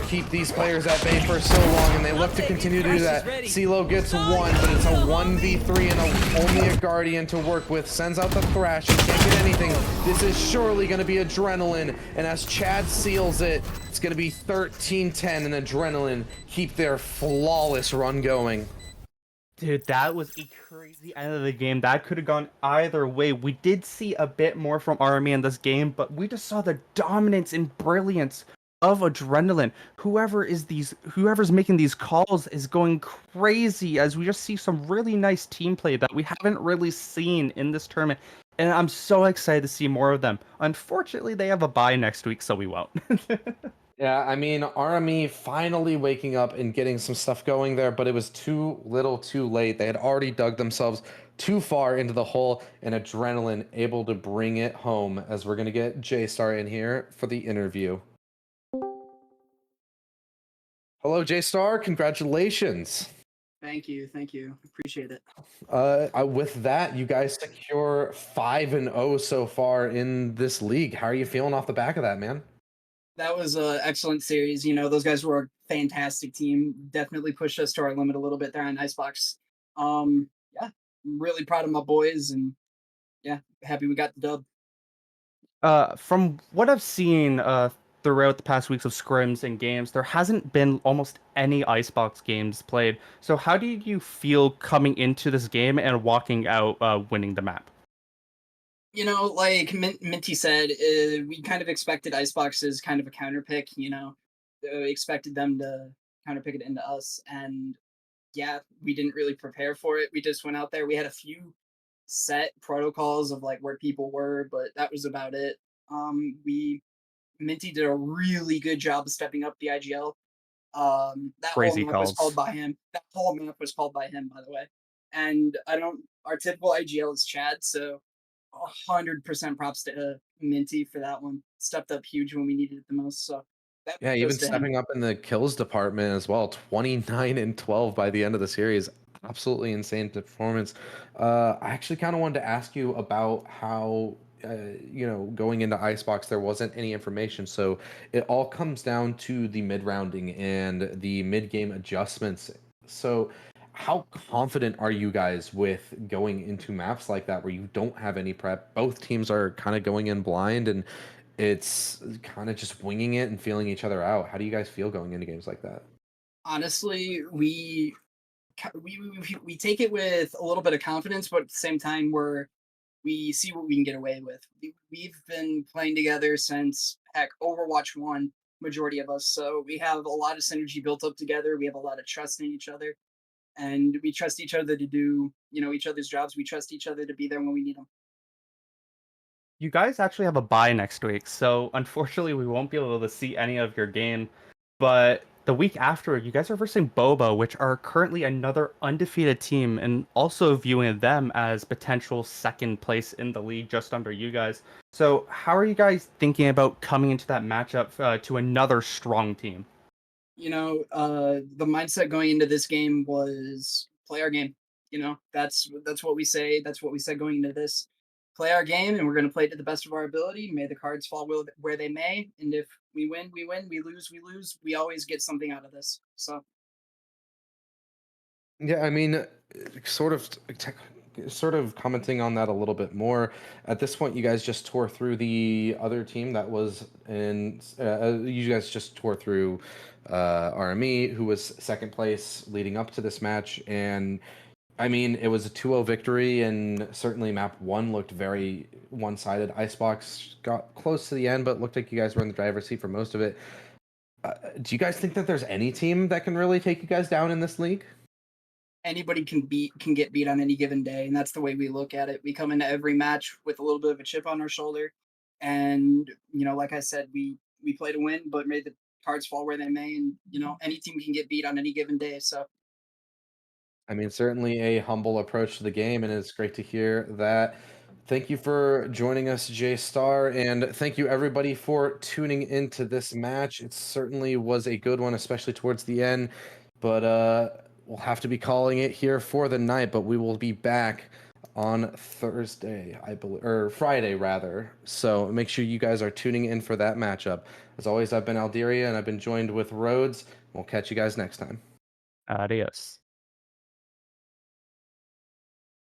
keep these players at bay for so long, and they look to continue to do that. CeeLo gets one, but it's a 1v3 and only a Guardian to work with. Sends out the Thrash. He can't get anything. This is surely going to be Adrenaline, and as Chad seals it, it's going to be 13-10, and Adrenaline keep their flawless run going. Dude, that was a crazy end of the game. That could have gone either way. We did see a bit more from RME in this game, but we just saw the dominance and brilliance of Adrenaline. Whoever's making these calls is going crazy, as we just see some really nice team play that we haven't really seen in this tournament. And I'm so excited to see more of them. Unfortunately, they have a bye next week, so we won't. Yeah, I mean, RME finally waking up and getting some stuff going there, but it was too little too late. They had already dug themselves too far into the hole, and Adrenaline able to bring it home, as we're going to get JStar in here for the interview. Hello, JStar. Congratulations. Thank you. Appreciate it. With that, you guys secure 5-0 so far in this league. How are you feeling off the back of that, man? That was an excellent series. You know, those guys were a fantastic team. Definitely pushed us to our limit a little bit there on Icebox. Yeah, I'm really proud of my boys, and yeah, happy we got the dub. From what I've seen throughout the past weeks of scrims and games, there hasn't been almost any Icebox games played. So how did you feel coming into this game and walking out winning the map? You know, like Minty said, we kind of expected Icebox as kind of a counter pick. You know, expected them to counter pick it into us, and yeah, we didn't really prepare for it. We just went out there. We had a few set protocols of like where people were, but that was about it. We Minty did a really good job of stepping up the IGL. That whole Crazy map was called calls. by him. That whole map was called by him, by the way. And I don't. Our typical IGL is Chad, so 100% props to Minty for that one. Stepped up huge when we needed it the most. So that Yeah, goes even to him. stepping up in the kills department as well. 29 and 12 by the end of the series. Absolutely insane performance. I actually kind of wanted to ask you about how, going into Icebox, there wasn't any information. So it all comes down to the mid rounding and the mid game adjustments. So, how confident are you guys with going into maps like that where you don't have any prep? Both teams are kind of going in blind and it's kind of just winging it and feeling each other out. How do you guys feel going into games like that? Honestly, we take it with a little bit of confidence, but at the same time, we see what we can get away with. We've been playing together since heck Overwatch 1, majority of us. So we have a lot of synergy built up together. We have a lot of trust in each other, and we trust each other to do, each other's jobs. We trust each other to be there when we need them. You guys actually have a bye next week, so unfortunately we won't be able to see any of your game. But the week after, you guys are versing Bobo, which are currently another undefeated team, and also viewing them as potential second place in the league, just under you guys. So how are you guys thinking about coming into that matchup to another strong team? The mindset going into this game was play our game. That's what we say. That's what we said going into this. Play our game, and we're going to play it to the best of our ability. May the cards fall where they may, and if we win, we win. We lose, we lose. We always get something out of this. So Yeah, I mean, sort of, sort of commenting on that a little bit more. At this point, you guys just tore through the other team that was in. You guys just tore through RME, who was second place leading up to this match, and I mean, it was a 2-0 victory, and certainly map one looked very one-sided. Icebox got close to the end, but looked like you guys were in the driver's seat for most of it. Do you guys think that there's any team that can really take you guys down in this league? anybody can get beat on any given day, and that's the way we look at it. We come into every match with a little bit of a chip on our shoulder, and like I said, we play to win, but may the cards fall where they may, and any team can get beat on any given day. So I mean, certainly a humble approach to the game, and it's great to hear that. Thank you for joining us, JStar, and thank you everybody for tuning into this match. It certainly was a good one, especially towards the end. But we'll have to be calling it here for the night. But we will be back on Thursday, I believe, or Friday rather. So make sure you guys are tuning in for that matchup. As always, I've been Alderia, and I've been joined with Rhodes. We'll catch you guys next time. Adios.